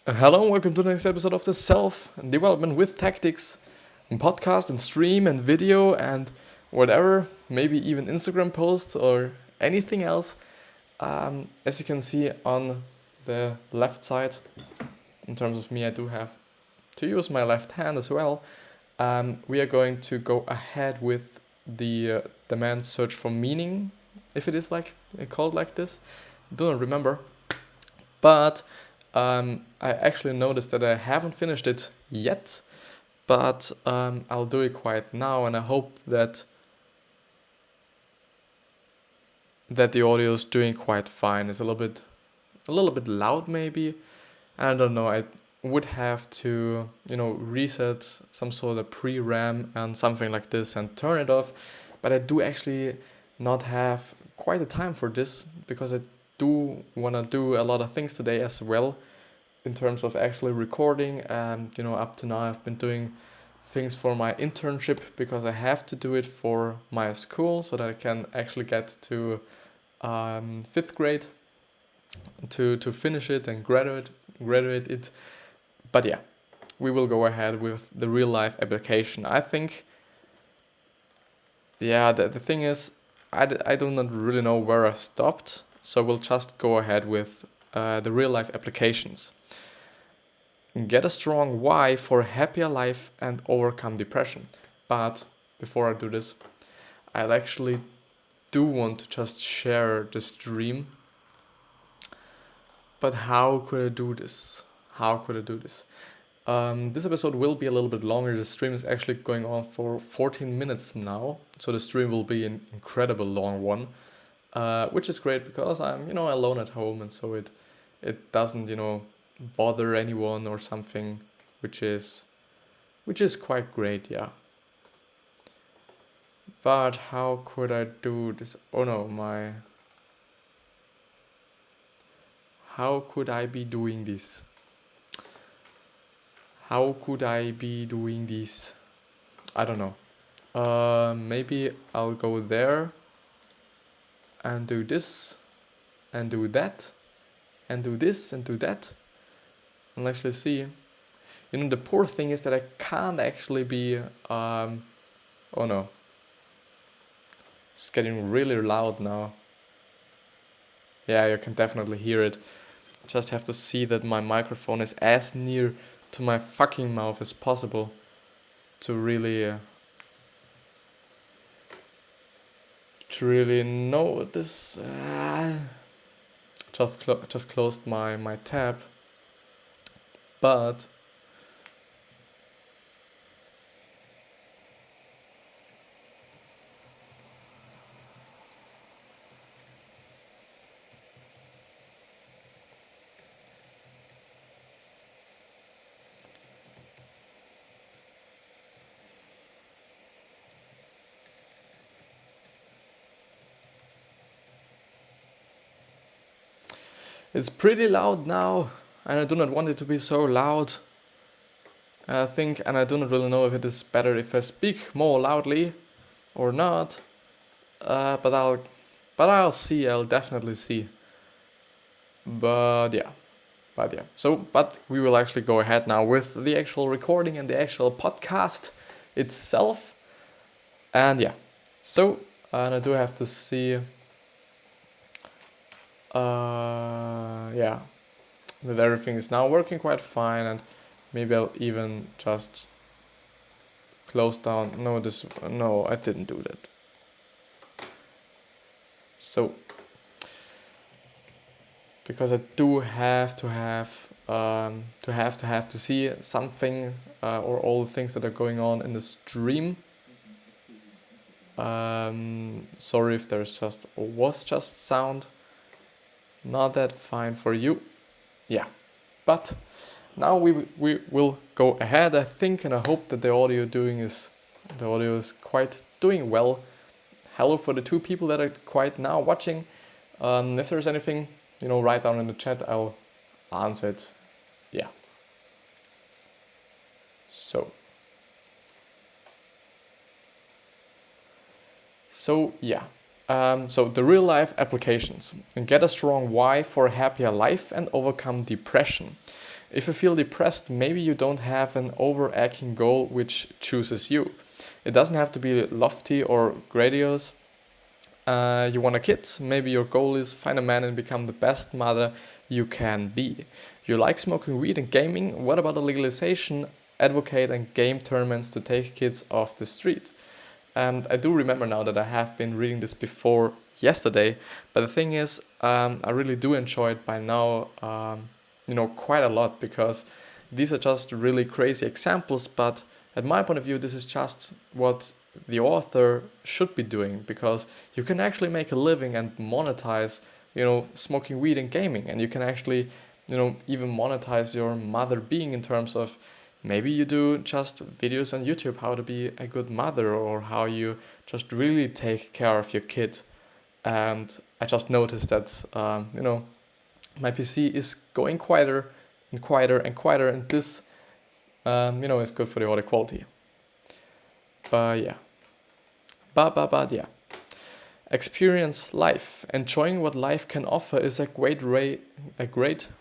Hello and welcome to the next episode of the Self Development with Tactics podcast and stream and video and whatever, maybe even Instagram posts or anything else. As you can see on the left side, in terms of me, I do have to use my left hand as well. We are going to go ahead with the man's search for meaning, if it is like called like this. Do not remember, but I actually noticed that I haven't finished it yet, but I'll do it quite now, and I hope that the audio is doing quite fine. It's a little bit loud maybe. I don't know. I would have to reset some sort of pre-RAM and something like this and turn it off, but I do actually not have quite the time for this because I do want to do a lot of things today as well in terms of actually recording. And up to now I've been doing things for my internship because I have to do it for my school so that I can actually get to 5th grade to finish it and graduate it. But yeah, we will go ahead with the real life application. I think, yeah, the thing is, I do not really know where I stopped, so we'll just go ahead with the real life applications. Get a strong why for a happier life and overcome depression. But before I do this, I actually do want to just share the stream. But how could I do this? This episode will be a little bit longer. The stream is actually going on for 14 minutes now, so the stream will be an incredible long one, which is great because I'm alone at home, and so it doesn't bother anyone or something, which is quite great, yeah. But how could I do this? Oh no, how could I be doing this? I don't know. Maybe I'll go there and do this and do that and do this and do that. And actually see. The poor thing is that I can't actually be oh no. It's getting really loud now. Yeah, you can definitely hear it. Just have to see that my microphone is as near to my fucking mouth as possible to really know this. Just closed my tab, but it's pretty loud now, and I do not want it to be so loud. I think, and I do not really know if it is better if I speak more loudly or not. But I'll see. I'll definitely see. But yeah. But we will actually go ahead now with the actual recording and the actual podcast itself. And yeah. So, and I do have to see. Yeah, that everything is now working quite fine, and maybe I'll even just close down. No, I didn't do that. So, because I do have to see something or all the things that are going on in the stream. Sorry if was just sound. Not that fine for you. Yeah. But now we will go ahead, I think, and I hope that the audio is quite doing well. Hello for the 2 people that are quite now watching. If there's anything, write down in the chat, I'll answer it. Yeah. So yeah. So the real life applications. Get a strong why for a happier life and overcome depression. If you feel depressed, maybe you don't have an overarching goal which chooses you. It doesn't have to be lofty or grandiose. You want a kid, maybe your goal is find a man and become the best mother you can be. You like smoking weed and gaming, what about the legalization, advocate and game tournaments to take kids off the street? And I do remember now that I have been reading this before yesterday, but the thing is, I really do enjoy it by now, quite a lot, because these are just really crazy examples, but at my point of view, this is just what the author should be doing, because you can actually make a living and monetize, smoking weed and gaming, and you can actually, even monetize your mother being in terms of maybe you do just videos on YouTube how to be a good mother or how you just really take care of your kid. And I just noticed that, my PC is going quieter and quieter and quieter, and this, is good for the audio quality. But yeah. But yeah. Experience life. Enjoying what life can offer is a great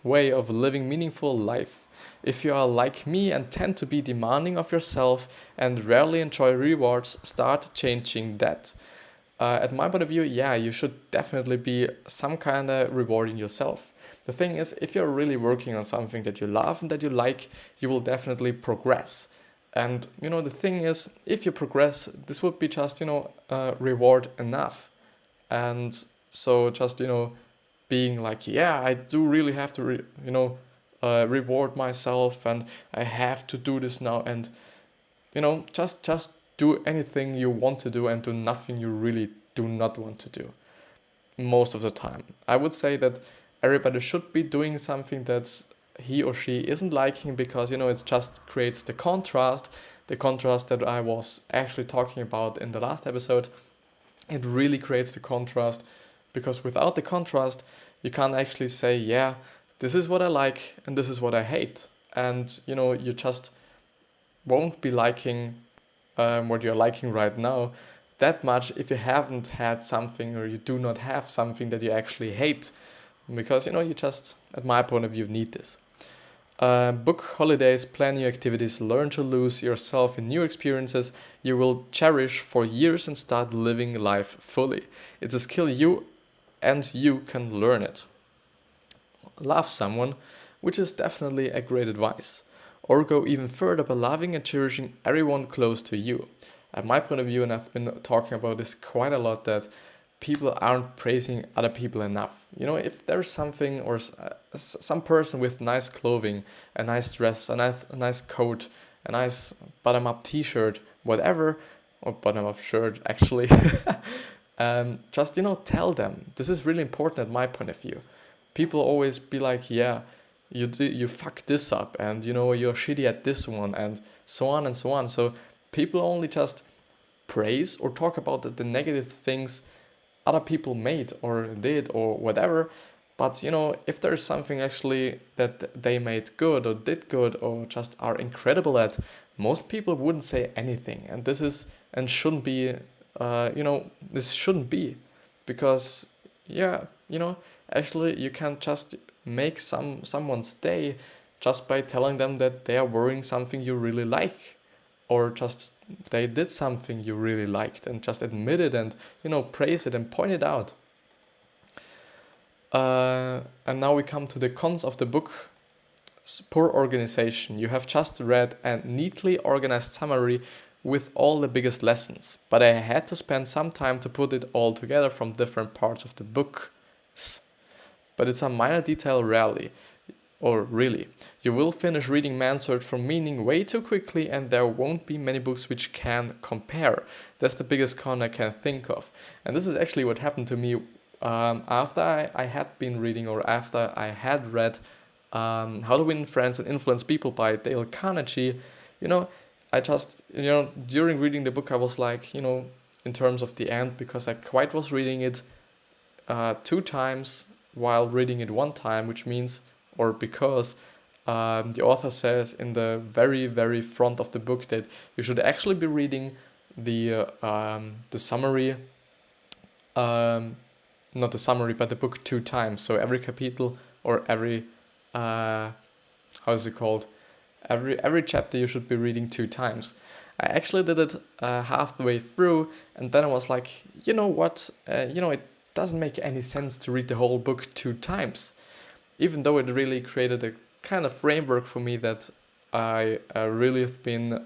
way of living meaningful life. If you are like me and tend to be demanding of yourself and rarely enjoy rewards, start changing that. At my point of view, yeah, you should definitely be some kind of rewarding yourself. The thing is, if you're really working on something that you love and that you like, you will definitely progress. And, the thing is, if you progress, this would be just, reward enough. And so just, being like, yeah, I do really have to, reward myself and I have to do this now. And, just do anything you want to do and do nothing you really do not want to do most of the time. I would say that everybody should be doing something that's he or she isn't liking, because it just creates the contrast that I was actually talking about in the last episode. It really creates the contrast, because without the contrast you can't actually say, yeah, this is what I like and this is what I hate, and you just won't be liking what you're liking right now that much if you haven't had something, or you do not have something that you actually hate, because you just, at my point of view, need this. Book holidays, plan new activities, learn to lose yourself in new experiences you will cherish for years and start living life fully. It's a skill you can learn it. Love someone, which is definitely a great advice. Or go even further by loving and cherishing everyone close to you. At my point of view, and I've been talking about this quite a lot, that people aren't praising other people enough. If there's something or some person with nice clothing, a nice dress, a nice coat, a nice bottom-up t-shirt, whatever, or bottom-up shirt actually, just, tell them. This is really important at my point of view. People always be like, yeah, you fuck this up, and you're shitty at this one, and so on and so on. So people only just praise or talk about the negative things other people made or did or whatever. But if there's something actually that they made good or did good or just are incredible at, most people wouldn't say anything. And this is and shouldn't be, this shouldn't be, because actually you can just make someone's day just by telling them that they are wearing something you really like, or just they did something you really liked, and just admit it and praise it and point it out. And now we come to the cons of the book. Poor organization. You have just read a neatly organized summary with all the biggest lessons, but I had to spend some time to put it all together from different parts of the book. But it's a minor detail really. You will finish reading Man's Search for Meaning way too quickly, and there won't be many books which can compare. That's the biggest con I can think of. And this is actually what happened to me after I had been reading, or after I had read How to Win Friends and Influence People by Dale Carnegie. I just, during reading the book I was like, in terms of the end, because I quite was reading it 2 times while reading it 1 time, which means, or because the author says in the very, very front of the book that you should actually be reading the summary, not the summary, but the book 2 times. So every capital or every how is it called? Every chapter you should be reading 2 times. I actually did it halfway through, and then I was like, you know what? It doesn't make any sense to read the whole book 2 times, even though it really created a kind of framework for me that I really have been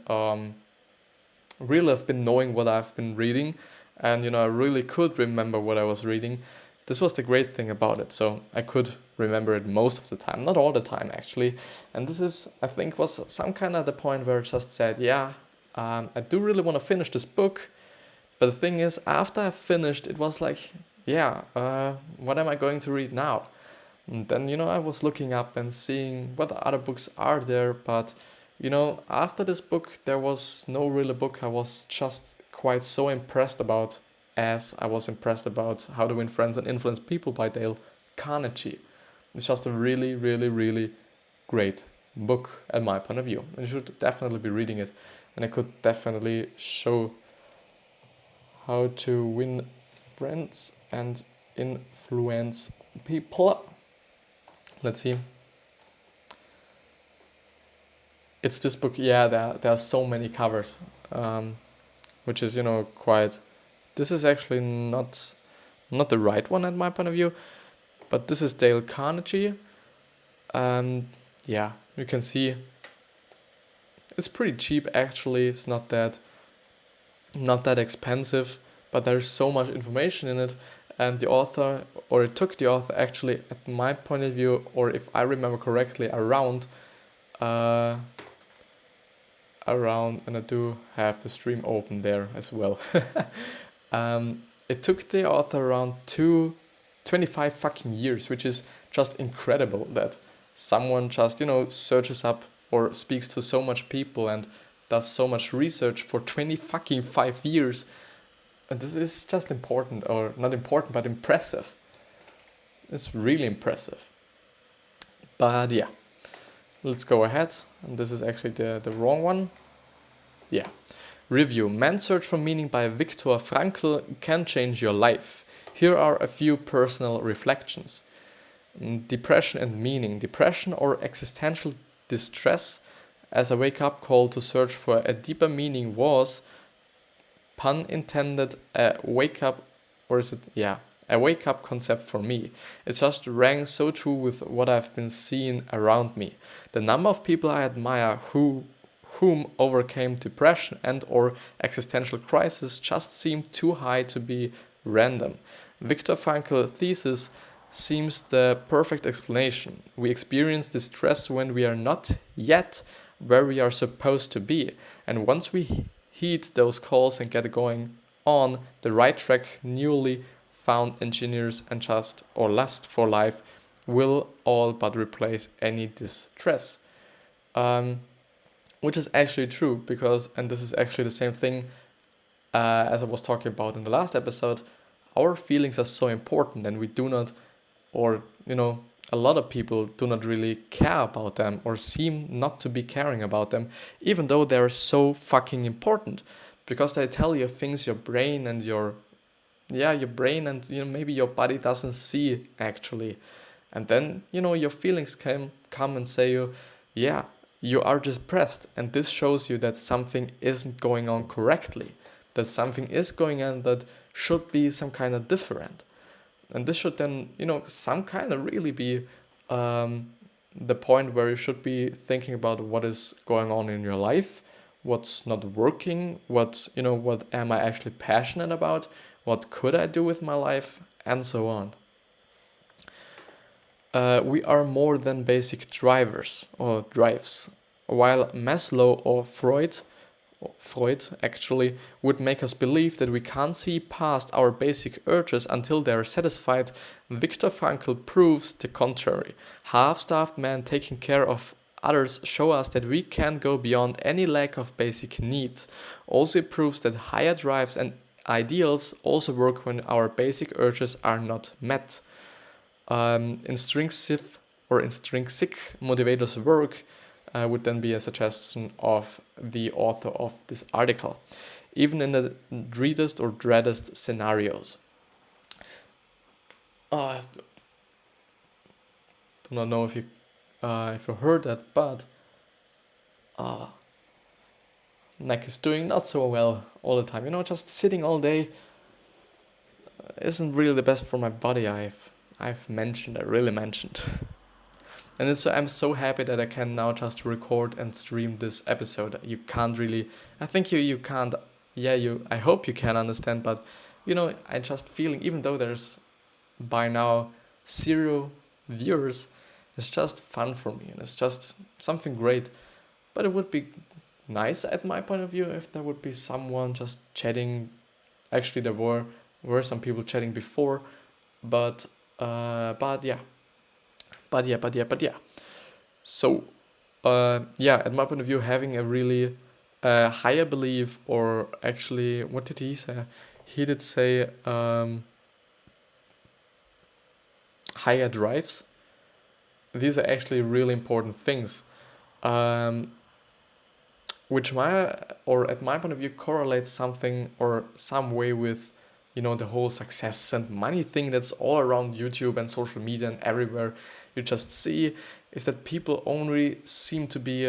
knowing what I've been reading, and I really could remember what I was reading. This was the great thing about it. So I could remember it most of the time, not all the time actually. And this is, I think, was some kind of the point where I just said, yeah, I do really want to finish this book. But the thing is, after I finished, it was like, yeah, what am I going to read now? And then, I was looking up and seeing what other books are there. But, after this book, there was no real book I was just quite so impressed about as I was impressed about How to Win Friends and Influence People by Dale Carnegie. It's just a really, really, really great book at my point of view. And you should definitely be reading it. And I could definitely show how to win friends and influence people. Let's see. It's this book. Yeah, there are so many covers, which is, quite... This is actually not the right one at my point of view, but this is Dale Carnegie. Yeah, you can see it's pretty cheap actually. It's not that expensive, but there's so much information in it, and it took the author actually, at my point of view, or if I remember correctly, around, and I do have the stream open there as well. It took the author around 25 fucking years, which is just incredible that someone just, searches up or speaks to so much people and does so much research for 25 years. And this is just important, or not important, but impressive. It's really impressive. But yeah, let's go ahead. And this is actually the wrong one. Yeah. Review. Man's Search for Meaning by Viktor Frankl can change your life. Here are a few personal reflections. Depression and meaning. Depression or existential distress as a wake-up call to search for a deeper meaning was, pun intended, a wake-up concept for me. It just rang so true with what I've been seeing around me. The number of people I admire whom overcame depression and or existential crisis just seemed too high to be random. Viktor Frankl's thesis seems the perfect explanation. We experience distress when we are not yet where we are supposed to be, and once we heed those calls and get going on the right track, newly found engineers and lust for life will all but replace any distress. Which is actually true, because, and this is actually the same thing as I was talking about in the last episode, our feelings are so important, and we do not, or, a lot of people do not really care about them or seem not to be caring about them, even though they're so fucking important, because they tell you things your brain and maybe your body doesn't see actually. And then, your feelings come and say you are depressed, and this shows you that something isn't going on correctly, that something is going on that should be some kind of different. And this should then, some kind of really be the point where you should be thinking about what is going on in your life, what's not working, what am I actually passionate about, what could I do with my life, and so on. We are more than basic drives. While Maslow or Freud actually would make us believe that we can't see past our basic urges until they are satisfied, Viktor Frankl proves the contrary. Half-starved men taking care of others show us that we can go beyond any lack of basic needs. Also, it proves that higher drives and ideals also work when our basic urges are not met. Intrinsic motivators work would then be a suggestion of the author of this article, even in the dreadest or dreadest scenarios. I do not know if you if you heard that, but uh, neck is doing not so well all the time. Just sitting all day isn't really the best for my body. I've mentioned, I really mentioned. And I'm so happy that I can now just record and stream this episode. You can't really, I think you can't, I hope you can understand, but I just feeling, even though there's by now 0 viewers, it's just fun for me and it's just something great. But it would be nice at my point of view if there would be someone just chatting. Actually, there were some people chatting before, but yeah. But yeah. So, at my point of view, having a really higher belief, or actually, what did he say? He did say higher drives. These are actually really important things, which at my point of view, correlates something or some way with the whole success and money thing that's all around YouTube and social media and everywhere you just see, is that people only seem to be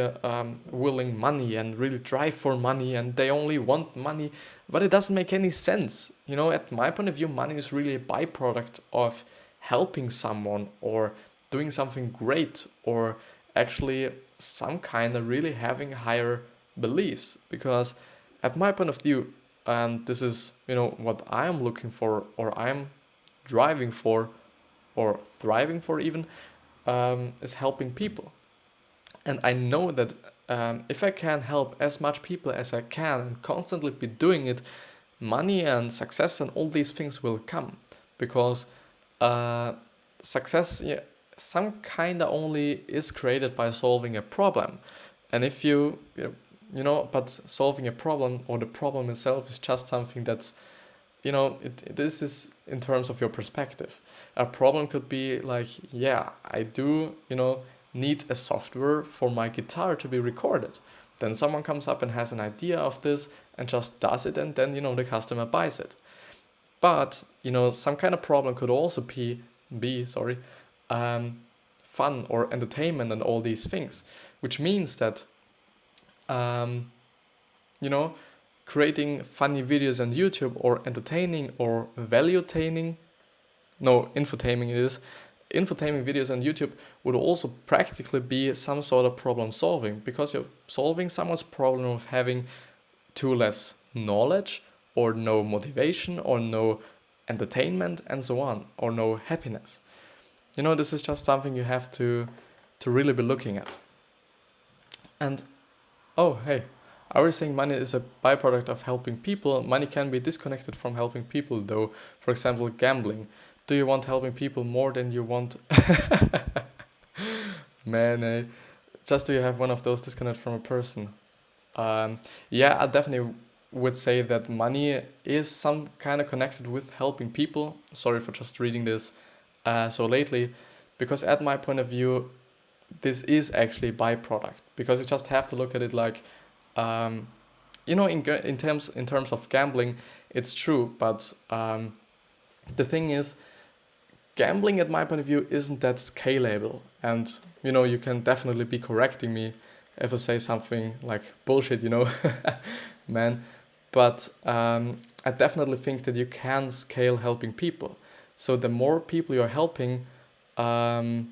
willing money and really drive for money, and they only want money, but it doesn't make any sense. At my point of view, money is really a byproduct of helping someone or doing something great, or actually some kind of really having higher beliefs. Because at my point of view, and this is what I am looking for, or I'm driving for, or thriving for even, is helping people. And I know that if I can help as much people as I can and constantly be doing it, money and success and all these things will come. Because success, some kind of only is created by solving a problem. And if but solving a problem, or the problem itself, is just something that's, this is in terms of your perspective. A problem could be like, I do, need a software for my guitar to be recorded. Then someone comes up and has an idea of this and just does it, and then, the customer buys it. But, some kind of problem could also be fun or entertainment and all these things, which means that creating funny videos on YouTube, or entertaining or infotainment videos on YouTube would also practically be some sort of problem solving, because you're solving someone's problem of having too less knowledge, or no motivation, or no entertainment, and so on, or no happiness. This is just something you have to really be looking at. And oh, hey, I was saying money is a byproduct of helping people. Money can be disconnected from helping people, though. For example, gambling. Do you want helping people more than you want? Man, just do you have one of those disconnect from a person? I definitely would say that money is some kind of connected with helping people. Sorry for just reading this so lately, because at my point of view, this is actually a byproduct, because you just have to look at it like, in terms of gambling, it's true, but the thing is, gambling at my point of view isn't that scalable, and you can definitely be correcting me if I say something like bullshit, man, but I definitely think that you can scale helping people. So the more people you're helping, Nemo,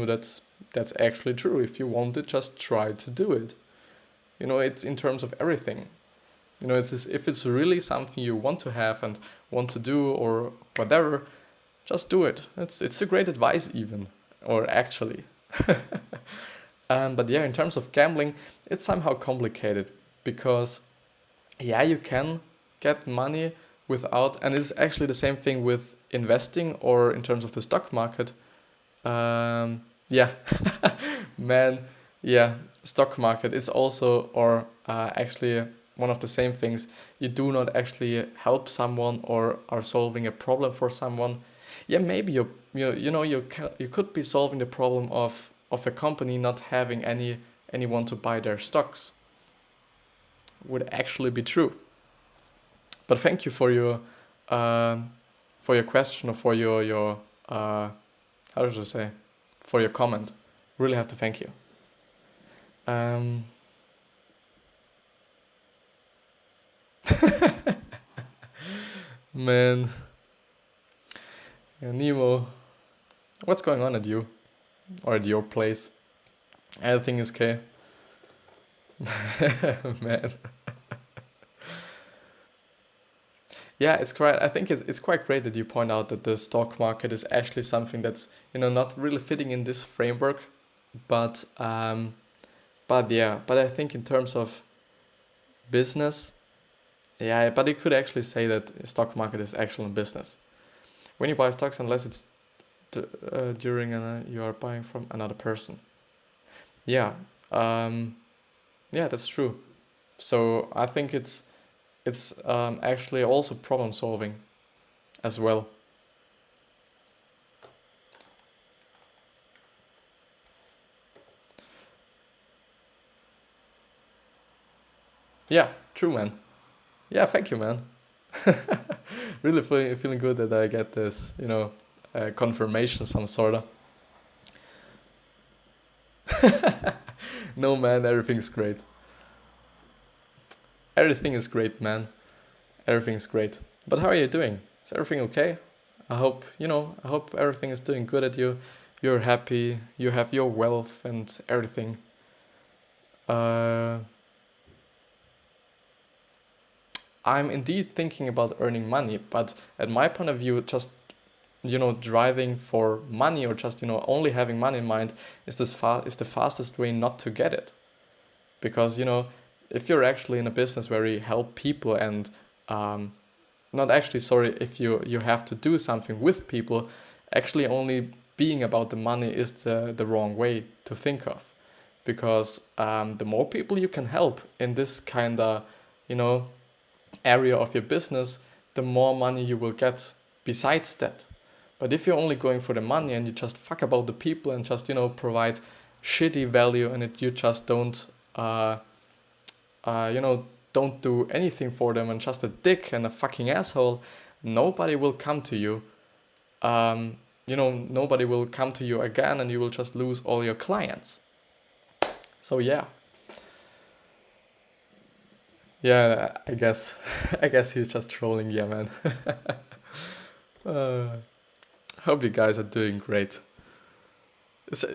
that's actually true. If you want it, just try to do it. It's in terms of everything. If it's really something you want to have and want to do, or whatever, just do it. It's a great advice even, or actually. But in terms of gambling, it's somehow complicated, because you can get money without, and it's actually the same thing with investing, or in terms of the stock market. Stock market is also, or actually one of the same things. You do not actually help someone or are solving a problem for someone. Maybe you could be solving the problem of a company not having anyone to buy their stocks. Would actually be true. But thank you for your question, or for your how should I say, for your comment. Really have to thank you. Um, man, Nemo, what's going on at you or at your place? Everything is okay, man. Yeah, it's quite. I think it's quite great that you point out that the stock market is actually something that's not really fitting in this framework, but but I think in terms of business, yeah, but you could actually say that stock market is actual business. When you buy stocks, unless it's during you are buying from another person. Yeah, yeah, that's true. So I think it's actually also problem solving as well. Yeah, true, man. Yeah, thank you, man. Really feeling good that I get this, confirmation, some sort of. No, man, everything's great. Everything is great, man. Everything's great. But how are you doing? Is everything okay? I hope everything is doing good at you. You're happy, you have your wealth and everything. Uh, I'm indeed thinking about earning money, but at my point of view, just driving for money or just only having money in mind is the fastest way not to get it. Because if you're actually in a business where you help people and not actually sorry if you have to do something with people, actually only being about the money is the wrong way to think of. Because the more people you can help in this kind of area of your business, the more money you will get besides that. But if you're only going for the money and you just fuck about the people and just provide shitty value and you just don't don't do anything for them and just a dick and a fucking asshole, nobody will come to you. Nobody will come to you again and you will just lose all your clients. So yeah. Yeah, I guess I guess he's just trolling, yeah, man. uh, Hope you guys are doing great. So,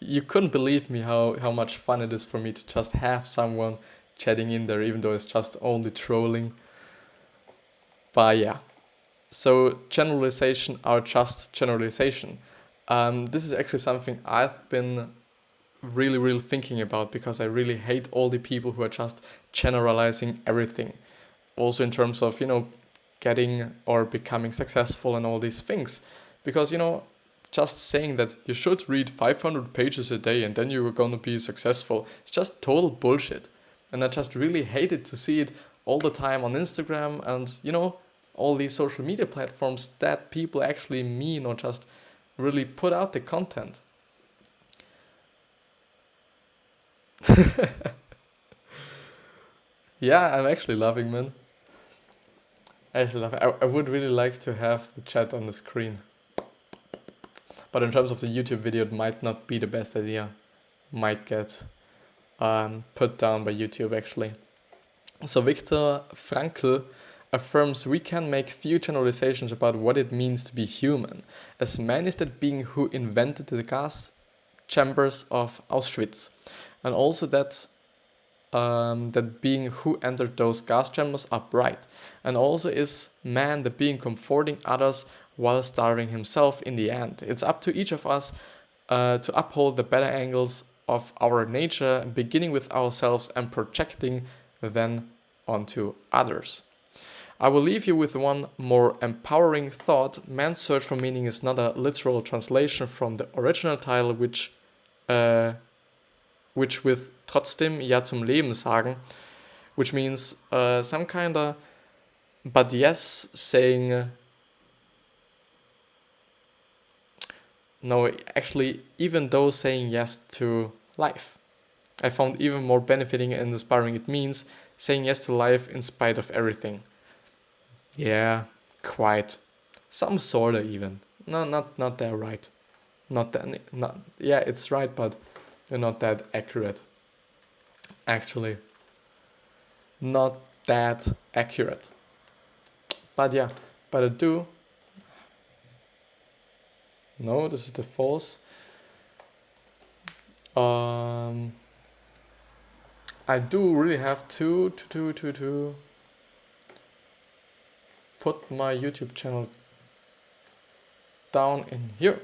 you couldn't believe me how much fun it is for me to just have someone chatting in there, even though it's just only trolling. But yeah, so generalization are just generalization. This is actually something I've been really, really thinking about because I really hate all the people who are just generalizing everything. Also in terms of, getting or becoming successful and all these things. Because, just saying that you should read 500 pages a day and then you're gonna be successful, it's just total bullshit. And I just really hated to see it all the time on Instagram and, all these social media platforms that people actually mean or just really put out the content. Yeah, I'm actually laughing, man. I actually love it. I would really like to have the chat on the screen. But in terms of the YouTube video, it might not be the best idea. Might get put down by YouTube, actually. So Viktor Frankl affirms we can make few generalizations about what it means to be human, as man is that being who invented the gas chambers of Auschwitz, and also that being who entered those gas chambers upright, and also is man the being comforting others while starving himself in the end. It's up to each of us to uphold the better angles of our nature, beginning with ourselves and projecting them onto others. I will leave you with one more empowering thought. Man's search for meaning is not a literal translation from the original title, which with trotzdem ja zum Leben sagen, which means some kind of but yes saying no, actually, even though saying yes to life. I found even more benefiting and inspiring it means saying yes to life in spite of everything. Yeah, quite. Some sorta even. No, not that right. Not that not yeah, it's right, but they're not that accurate. Actually, not that accurate. But yeah, but I do. No, this is the false. Um, I do really have to put my YouTube channel down in here,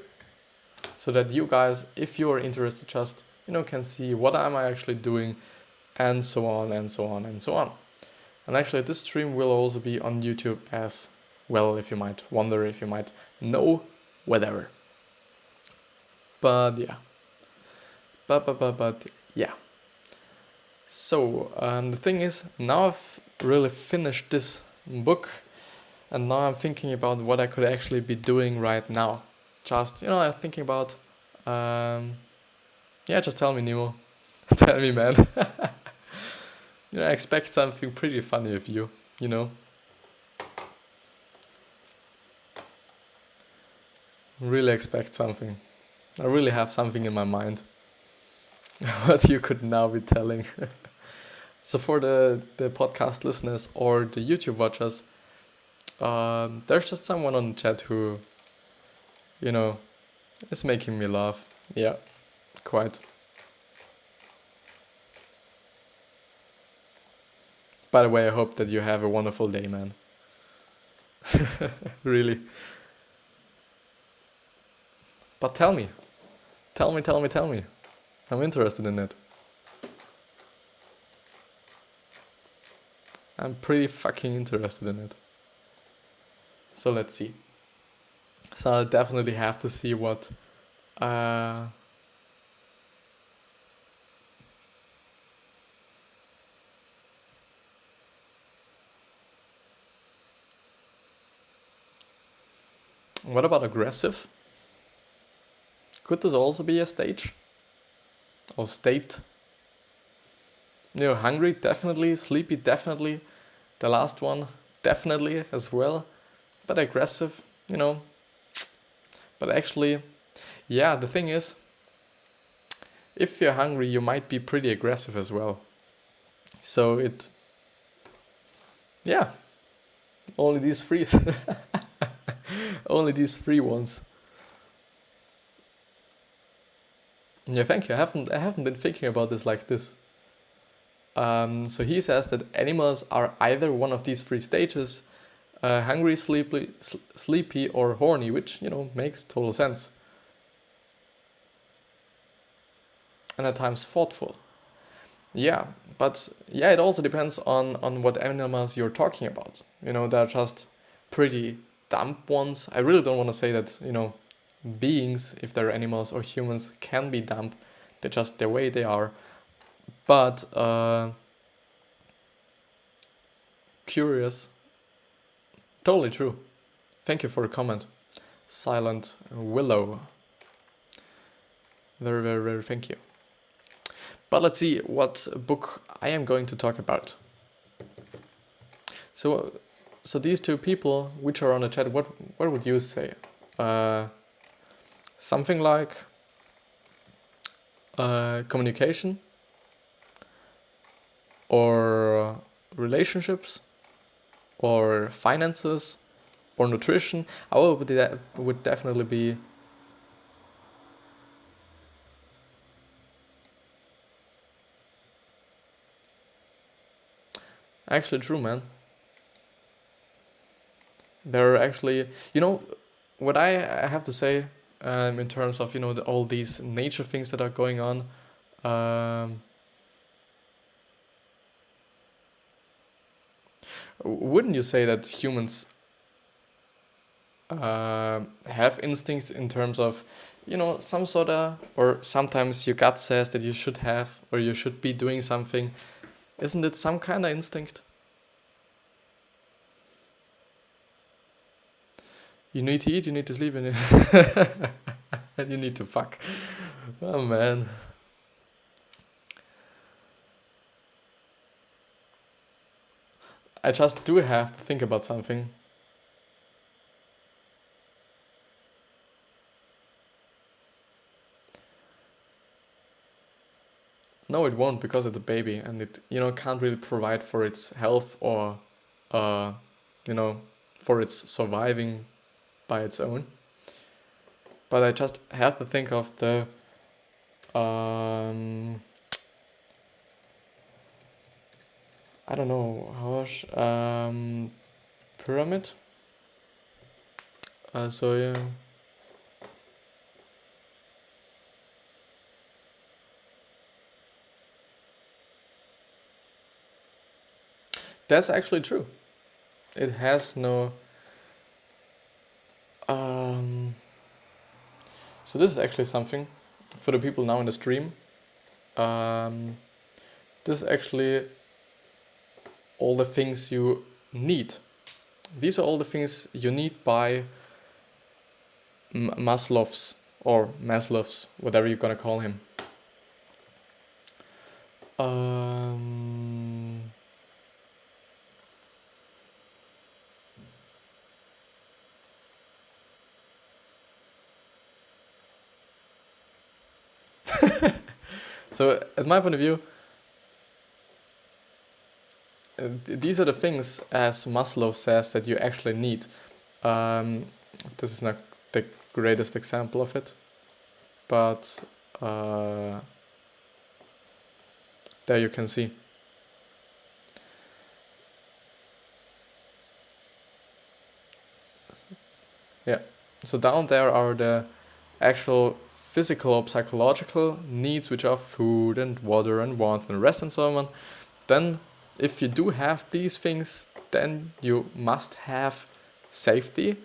so that you guys, if you are interested, just can see what am I actually doing, and so on and so on and so on. And actually, this stream will also be on YouTube as well, if you might wonder, if you might know, whatever. But yeah, but yeah. So the thing is, now I've really finished this book, and now I'm thinking about what I could actually be doing right now. Just I'm thinking about, yeah. Just tell me, Nemo. Tell me, man. I expect something pretty funny of you. You know. Really expect something. I really have something in my mind. What you could now be telling. So for the podcast listeners or the YouTube watchers, there's just someone on the chat who, is making me laugh. Yeah, quite. By the way, I hope that you have a wonderful day, man. Really. But tell me. Tell me. I'm interested in it. I'm pretty fucking interested in it. So let's see. So I'll definitely have to see what what about aggressive? Could this also be a stage? Or state? Hungry, definitely. Sleepy, definitely. The last one, definitely as well. But aggressive, But actually, yeah, the thing is, if you're hungry, you might be pretty aggressive as well. So yeah, only these three, only these three ones. Yeah, thank you. I haven't been thinking about this like this. So he says that animals are either one of these three stages: hungry, sleepy, or horny, which makes total sense. And at times thoughtful. Yeah, but yeah, it also depends on what animals you're talking about. They're just pretty dumb ones. I really don't want to say that, beings, if they're animals or humans, can be dumb. They're just the way they are. But curious. Totally true. Thank you for the comment. Silent Willow. Very, very, very thank you. But let's see what book I am going to talk about. So these two people which are on the chat, what would you say? Something like communication or relationships or finances or nutrition. I would definitely be actually true, man. There are actually, what I have to say in terms of, all these nature things that are going on. Wouldn't you say that humans have instincts in terms of, some sort of, or sometimes your gut says that you should have or you should be doing something? Isn't it some kind of instinct? You need to eat, you need to sleep, and you need to fuck. Oh man. I just do have to think about something. No, it won't, because it's a baby and it, can't really provide for its health or, uh, you know, for its surviving by its own. But I just have to think of the, I don't know, pyramid. So yeah. That's actually true. It has no. Um, so this is actually something for the people now in the stream. This is actually all the things you need. These are all the things you need by Maslow's, whatever you're gonna call him. Um, so, at my point of view, these are the things, as Maslow says, that you actually need. This is not the greatest example of it, but there you can see. Yeah. So down there are the actual physical or psychological needs, which are food and water and warmth and rest and so on. Then, if you do have these things, then you must have safety.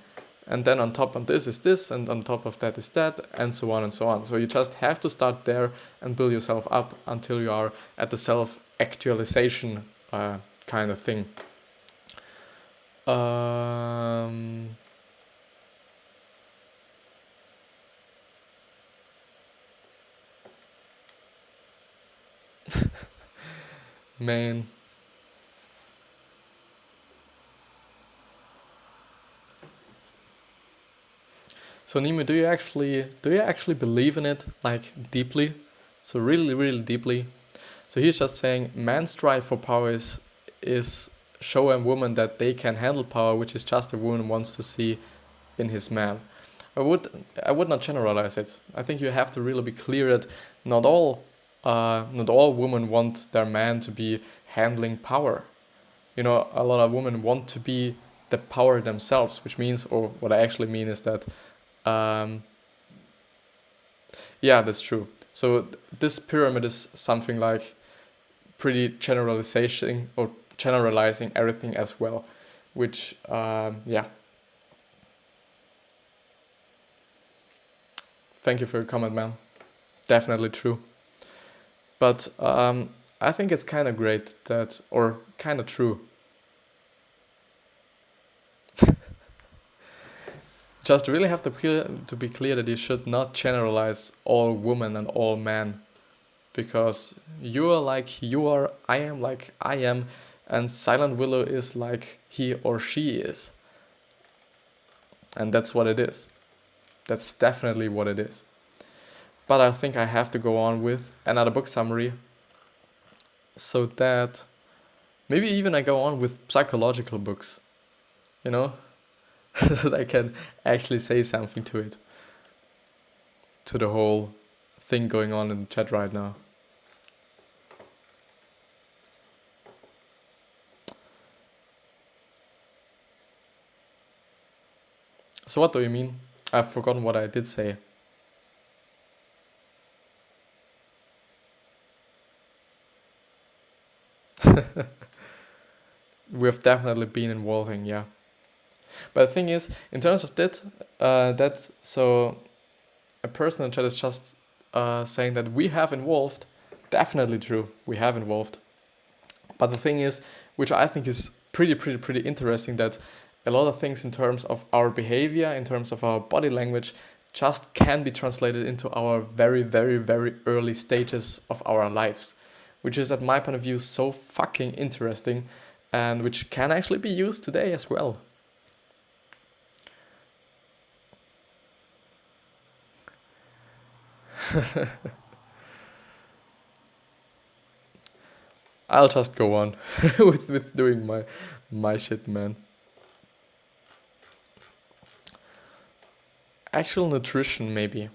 And then on top of this is this, and on top of that is that, and so on and so on. So you just have to start there and build yourself up until you are at the self-actualization kind of thing. Man. So Nimi, do you actually believe in it, like, deeply? So really, really deeply. So he's just saying man's drive for power is show a woman that they can handle power, which is just a woman wants to see in his man. I would not generalize it. I think you have to really be clear that not all women want their man to be handling power. A lot of women want to be the power themselves, which means, or what I actually mean is that, yeah, that's true. So this pyramid is something like pretty generalizing or generalizing everything as well, which, yeah. Thank you for your comment, man. Definitely true. But I think it's kind of great that, or kind of true. Just really have to be clear that you should not generalize all women and all men, because you are like you are, I am like I am, and Silent Willow is like he or she is. And that's what it is. That's definitely what it is. But I think I have to go on with another book summary, so that maybe even I go on with psychological books, so that I can actually say something to it, to the whole thing going on in the chat right now. So what do you mean? I've forgotten what I did say. We've definitely been involving, yeah. But the thing is, in terms of that, so a person in chat is just saying that we have involved. Definitely true, we have involved. But the thing is, which I think is pretty interesting, that a lot of things in terms of our behavior, in terms of our body language, just can be translated into our very, very, very early stages of our lives, which is, at my point of view, so fucking interesting, and which can actually be used today as well. I'll just go on with doing my shit, man. Actual nutrition, maybe.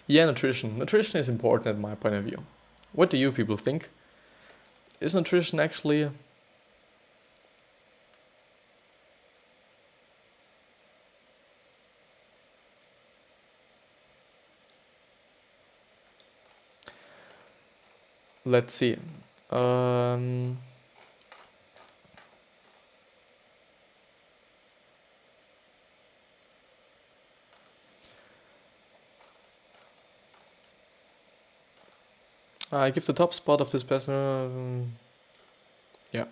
Yeah, nutrition. Nutrition is important at my point of view. What do you people think? Is nutrition actually... Let's see. Um, I give the top spot of this person. Yeah,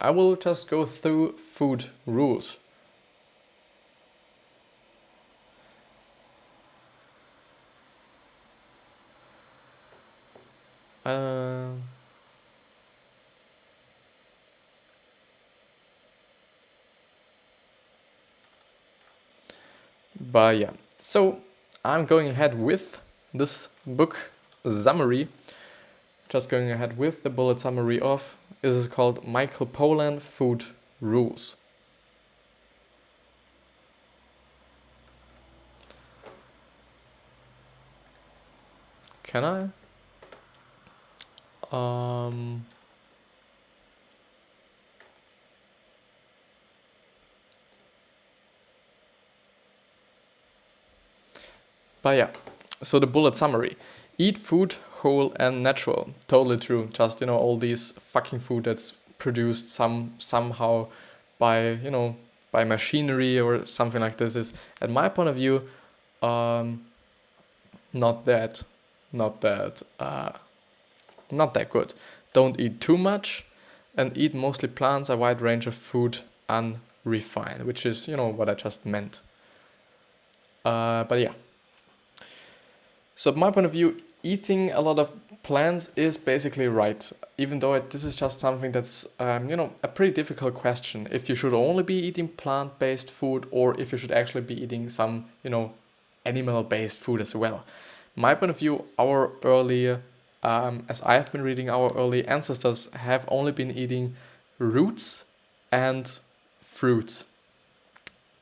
I will just go through food rules. Uh, but yeah, so I'm going ahead with this book summary. Just going ahead with the bullet summary of, this is called Michael Pollan Food Rules. Can I? But yeah, so the bullet summary. Eat food whole and natural. Totally true. Just, all these fucking food that's produced somehow by, by machinery or something like this is, at my point of view, not that, not that, not that good. Don't eat too much and eat mostly plants, a wide range of food, unrefined, which is, what I just meant. But yeah. So, from my point of view, eating a lot of plants is basically right, even though this is just something that's, a pretty difficult question. If you should only be eating plant-based food or if you should actually be eating some, animal-based food as well. My point of view, our early, as I've been reading, our early ancestors have only been eating roots and fruits,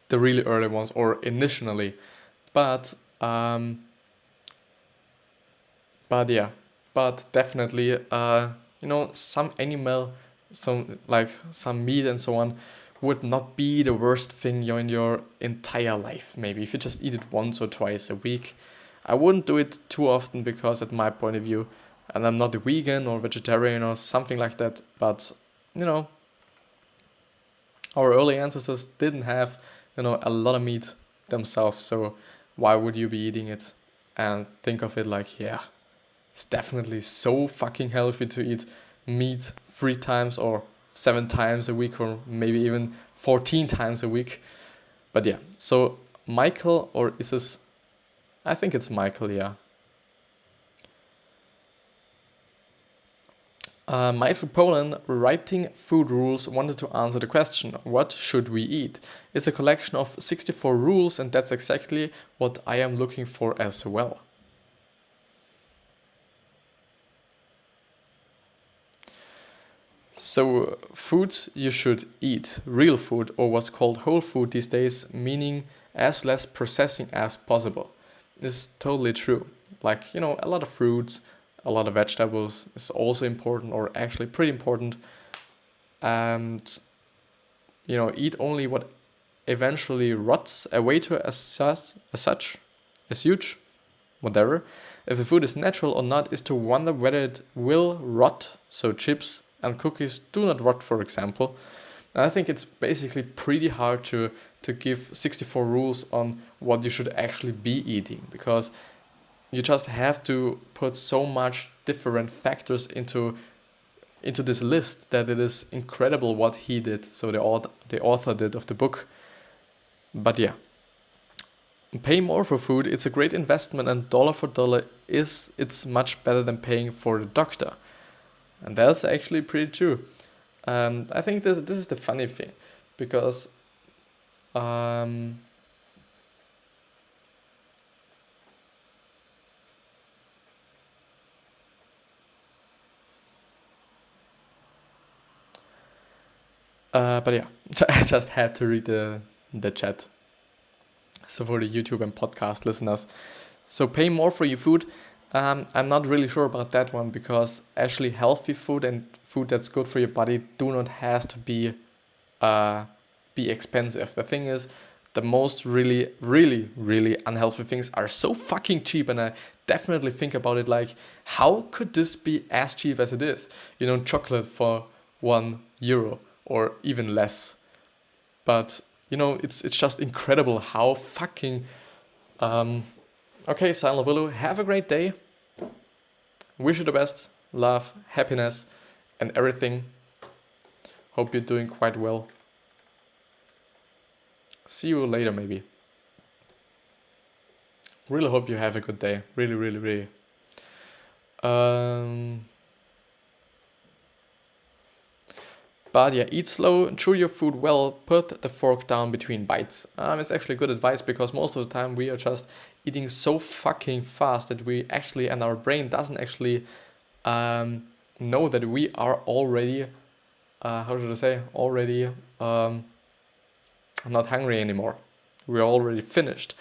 the really early ones, or initially. But yeah, but definitely, some animal, some meat and so on, would not be the worst thing in your entire life. Maybe if you just eat it once or twice a week. I wouldn't do it too often because, at my point of view, and I'm not a vegan or vegetarian or something like that, but our early ancestors didn't have, a lot of meat themselves. So why would you be eating it? And think of it like, yeah, it's definitely so fucking healthy to eat meat 3 times or 7 times a week, or maybe even 14 times a week. But yeah, so Michael, or is this, I think it's Michael, yeah. Michael Pollan, writing food rules, wanted to answer the question, what should we eat? It's a collection of 64 rules, and that's exactly what I am looking for as well. So, foods you should eat, real food, or what's called whole food these days, meaning as less processing as possible. This is totally true. Like, a lot of fruits, a lot of vegetables is also important, or actually pretty important. And, eat only what eventually rots away to as huge, whatever. If the food is natural or not is to wonder whether it will rot, so chips and cookies do not rot, for example. And I think it's basically pretty hard to give 64 rules on what you should actually be eating, because you just have to put so much different factors into this list that it is incredible what he did, so the author did of the book. But yeah, pay more for food, it's a great investment, and dollar for dollar it's much better than paying for the doctor. And that's actually pretty true. I think this is the funny thing, because But yeah, I just had to read the chat. So for the YouTube and podcast listeners, so pay more for your food. I'm not really sure about that one, because actually healthy food and food that's good for your body do not has to be expensive. The thing is, the most really unhealthy things are so fucking cheap, and I definitely think about it like, how could this be as cheap as it is? You know, chocolate for €1 or even less. But you know, it's just incredible how fucking okay, Silent Willow, have a great day. Wish you the best, love, happiness, and everything. Hope you're doing quite well. See you later, maybe. Really hope you have a good day. Really. But yeah, eat slow, chew your food well, put the fork down between bites. It's actually good advice, because most of the time we are just eating so fucking fast that we actually, and our brain doesn't actually know that we are already, already not hungry anymore. We're already finished.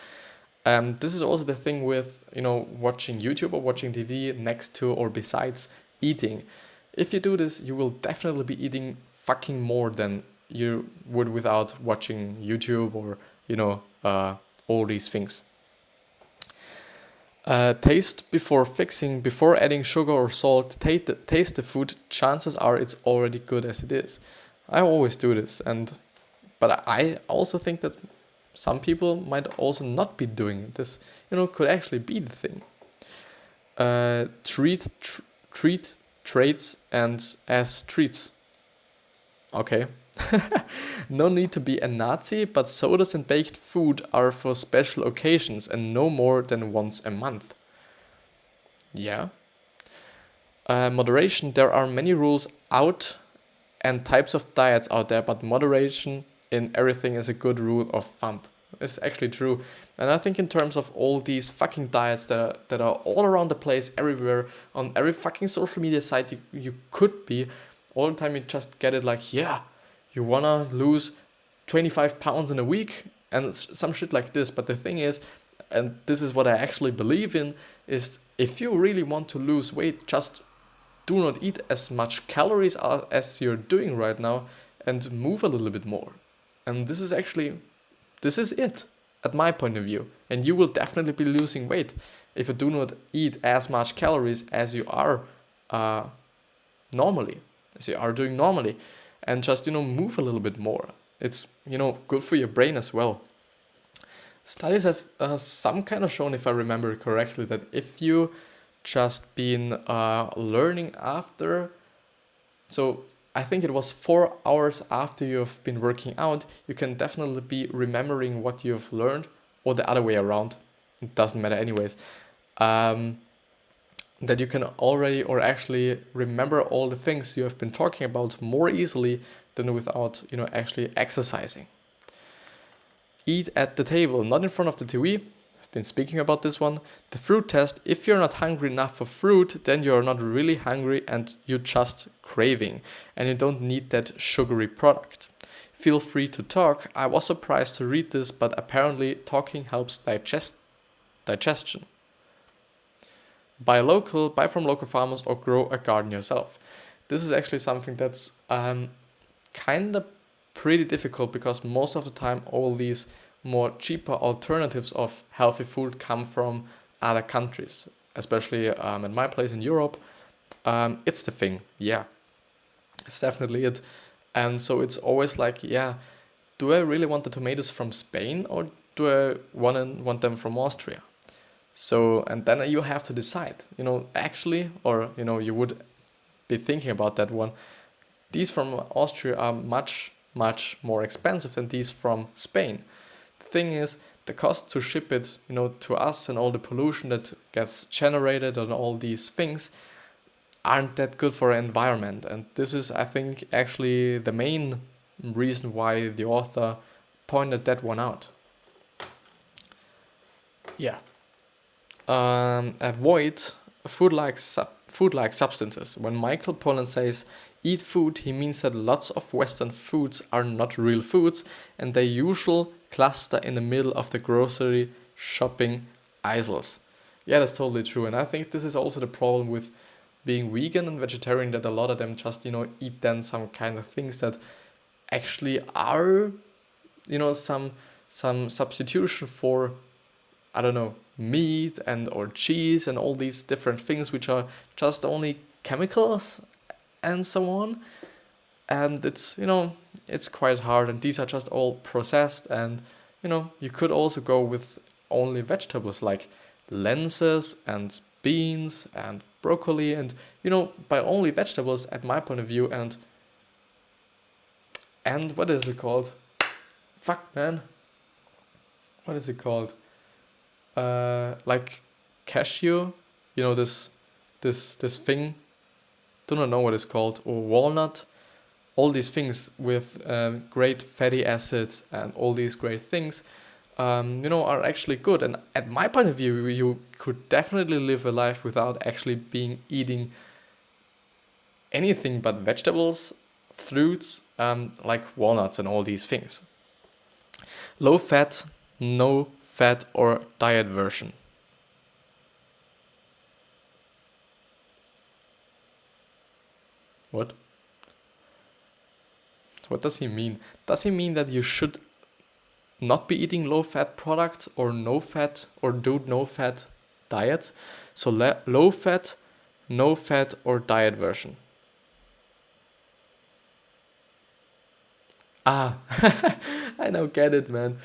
This is also the thing with, watching YouTube or watching TV next to or besides eating. If you do this, you will definitely be eating fucking more than you would without watching YouTube or, all these things. Taste before fixing, before adding sugar or salt, taste the food. Chances are it's already good as it is. I always do this, but I also think that some people might also not be doing it. This, could actually be the thing. Treat traits and as treats. Okay. No need to be a Nazi, but sodas and baked food are for special occasions and no more than once a month. Yeah. Moderation. There are many rules out and types of diets out there, but moderation in everything is a good rule of thumb. It's actually true. And I think in terms of all these fucking diets that are all around the place, everywhere, on every fucking social media site you could be, all the time you just get it like, yeah, you wanna lose 25 pounds in a week and some shit like this. But the thing is, and this is what I actually believe in, is if you really want to lose weight, just do not eat as much calories as you're doing right now and move a little bit more. And this is it at my point of view. And you will definitely be losing weight if you do not eat as much calories as you are normally, as you are doing normally, and just, move a little bit more. It's, good for your brain as well. Studies have some kind of shown, if I remember correctly, that if you just been learning after, so I think it was 4 hours after you've been working out, you can definitely be remembering what you've learned, or the other way around. It doesn't matter anyways. That you can already or actually remember all the things you have been talking about more easily than without, actually exercising. Eat at the table, not in front of the TV. I've been speaking about this one. The fruit test. If you're not hungry enough for fruit, then you're not really hungry and you're just craving, and you don't need that sugary product. Feel free to talk. I was surprised to read this, but apparently talking helps digestion. Buy from local farmers, or grow a garden yourself. This is actually something that's kind of pretty difficult, because most of the time all these more cheaper alternatives of healthy food come from other countries, especially in my place in Europe. It's the thing, yeah, it's definitely it. And so it's always like, yeah, do I really want the tomatoes from Spain, or do I want them from Austria? So, and then you have to decide, actually, or, you would be thinking about that one. These from Austria are much more expensive than these from Spain. The thing is, the cost to ship it, to us, and all the pollution that gets generated and all these things aren't that good for our environment. And this is, I think, actually the main reason why the author pointed that one out. Yeah. Avoid food-like substances. When Michael Pollan says eat food, he means that lots of Western foods are not real foods, and they usually cluster in the middle of the grocery shopping aisles. Yeah, that's totally true. And I think this is also the problem with being vegan and vegetarian, that a lot of them just, eat then some kind of things that actually are, some substitution for, I don't know, meat and or cheese and all these different things which are just only chemicals and so on. And it's quite hard, and these are just all processed. And you could also go with only vegetables like lenses and beans and broccoli, and by only vegetables at my point of view. And what is it called? Fuck, man, what is it called? Like cashew, this thing, do not know what it's called, or walnut. All these things with great fatty acids and all these great things, are actually good. And at my point of view, you could definitely live a life without actually eating anything but vegetables, fruits, like walnuts and all these things. Low fat, no fat or diet version. What? What does he mean? Does he mean that you should not be eating low fat products or no fat or do no fat diets? So low fat, no fat or diet version. Ah, I now get it, man.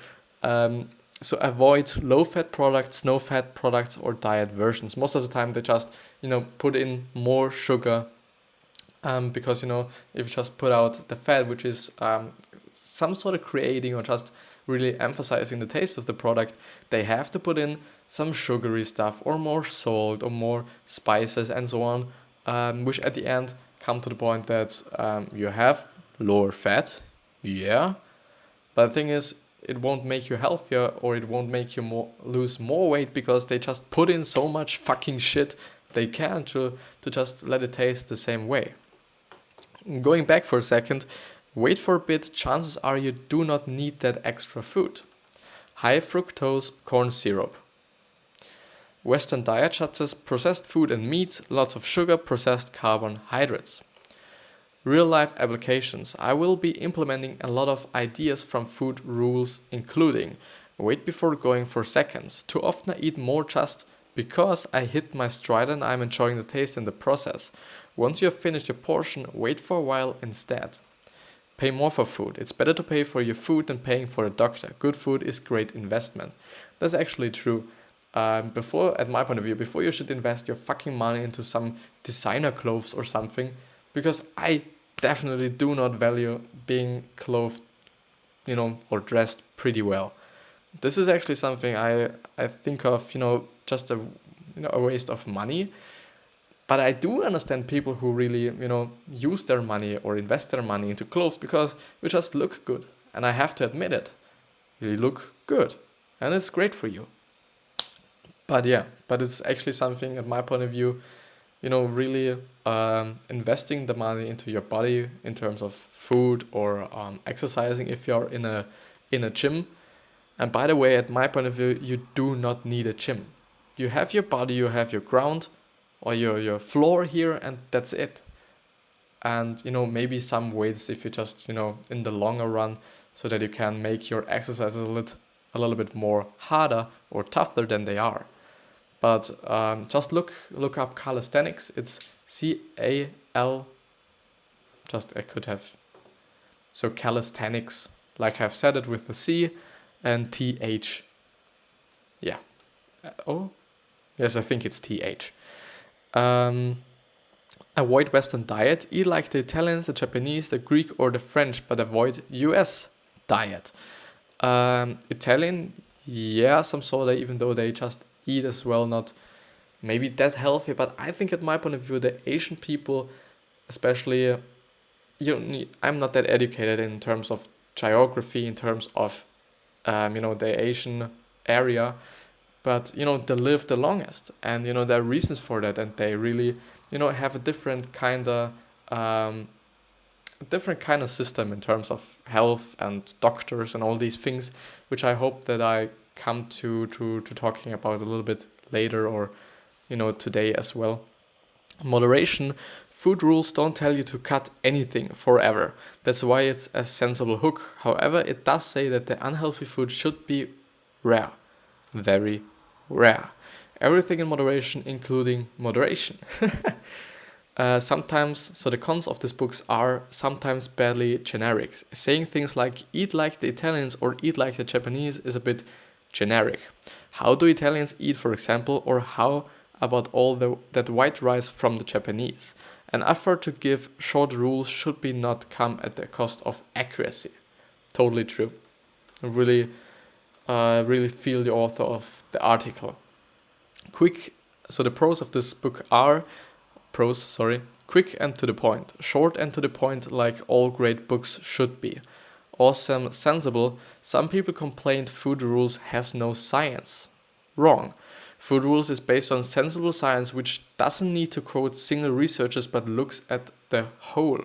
So avoid low fat products, no fat products or diet versions. Most of the time they just, put in more sugar. Because if you just put out the fat, which is some sort of creating or just really emphasizing the taste of the product, they have to put in some sugary stuff or more salt or more spices and so on, which at the end come to the point that you have lower fat, yeah, but the thing is, it won't make you healthier, or it won't make you lose more weight, because they just put in so much fucking shit they can to just let it taste the same way. Going back for a second, wait for a bit, chances are you do not need that extra food. High fructose corn syrup. Western diet says processed food and meat, lots of sugar, processed carbohydrates. Real life applications. I will be implementing a lot of ideas from food rules, including wait before going for seconds. Too often I eat more just because I hit my stride and I'm enjoying the taste and the process. Once you have finished your portion, wait for a while instead. Pay more for food. It's better to pay for your food than paying for a doctor. Good food is great investment. That's actually true. At my point of view, before you should invest your fucking money into some designer clothes or something, because I definitely do not value being clothed, or dressed pretty well. This is actually something I think of, just a waste of money. But I do understand people who really, use their money or invest their money into clothes because we just look good. And I have to admit it. You look good. And it's great for you. But it's actually something, at my point of view, really investing the money into your body in terms of food or exercising if you're in a gym. And by the way, at my point of view, you do not need a gym. You have your body, you have your ground, or your floor here, and that's it. And maybe some weights if you just in the longer run, so that you can make your exercises a little bit more harder or tougher than they are. But just look up calisthenics. It's CAL. I could have. So calisthenics, like I've said it with the C and TH. Yeah. Oh, yes, I think it's TH. Avoid Western diet. Eat like the Italians, the Japanese, the Greek, or the French, but avoid US diet. Italian, yeah, some sort of, even though they just eat as well, not maybe that healthy. But I think, at my point of view, the Asian people, especially, I'm not that educated in terms of geography, in terms of, the Asian area. but they live the longest, and there are reasons for that, and they really have a different kind of system in terms of health and doctors and all these things, which I hope that I come to talking about a little bit later, or today as well. Moderation. Food rules don't tell you to cut anything forever. That's why it's a sensible hook. However, it does say that the unhealthy food should be rare. Very rare. Everything in moderation, including moderation. So the cons of these books are sometimes badly generic. Saying things like eat like the Italians or eat like the Japanese is a bit generic. How do Italians eat, for example, or how about that white rice from the Japanese? An effort to give short rules should be not come at the cost of accuracy. Totally true. I really feel the author of the article. So the pros of this book are quick and to the point, short and to the point, like all great books should be. Awesome, sensible. Some people complained food rules has no science. Wrong. Food rules is based on sensible science, which doesn't need to quote single researchers but looks at the whole.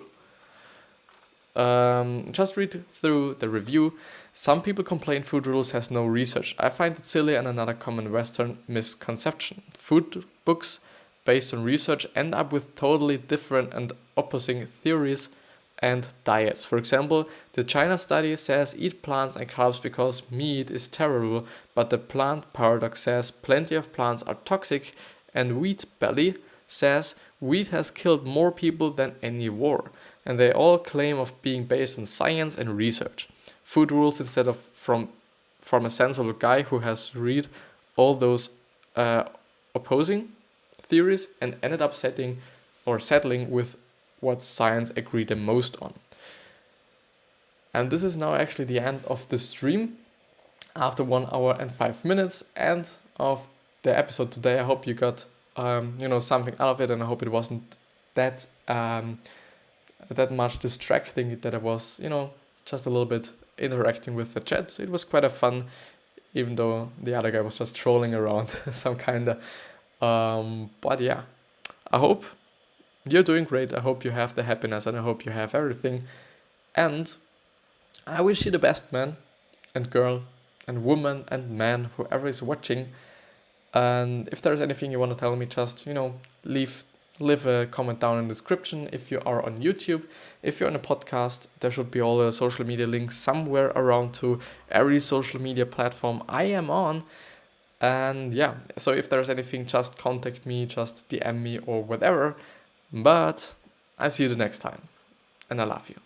Just read through the review. Some people complain food rules has no research. I find it silly and another common Western misconception. Food books based on research end up with totally different and opposing theories and diets. For example, the China study says eat plants and carbs because meat is terrible, but the plant paradox says plenty of plants are toxic, and Wheat Belly says wheat has killed more people than any war, and they all claim of being based on science and research. Food rules instead of from a sensible guy who has read all those opposing theories and ended up settling with what science agreed the most on. And this is now actually the end of the stream after 1 hour and 5 minutes and of the episode today. I hope you got something out of it, and I hope it wasn't that much distracting, that I was just a little bit interacting with the chat. It was quite a fun, even though the other guy was just trolling around some kind of but yeah, I hope you're doing great. I hope you have the happiness, and I hope you have everything. And I wish you the best, man and girl and woman and man, whoever is watching. And if there's anything you want to tell me, just, leave a comment down in the description. If you are on YouTube, if you're on a podcast, there should be all the social media links somewhere around to every social media platform I am on. And yeah, so if there's anything, just contact me, just DM me or whatever. But I see you the next time, and I love you.